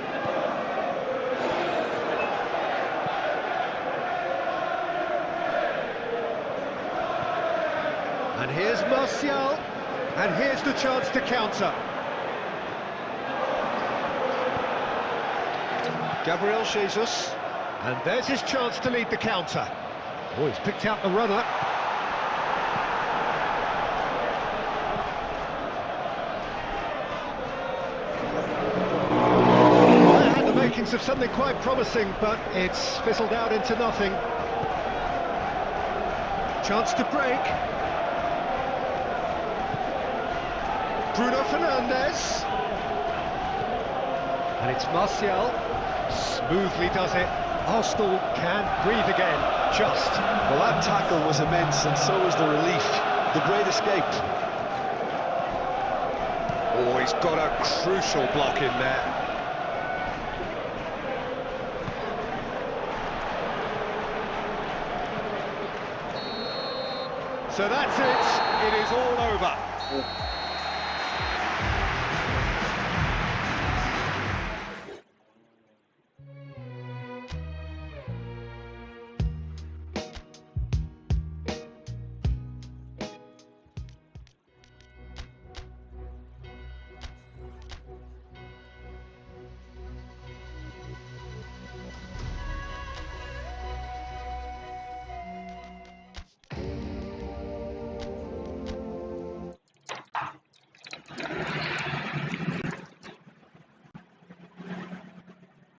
And here's Martial. And here's the chance to counter. Gabriel Jesus. And there's his chance to lead the counter. Oh, he's picked out the runner. Well, it had the makings of something quite promising, but it's fizzled out into nothing. Chance to break. Bruno Fernandes. And it's Martial. Smoothly does it. Arsenal can breathe again, just. Well, that tackle was immense, and so was the relief. The great escape. Oh, he's got a crucial block in there. So that's it. It is all over.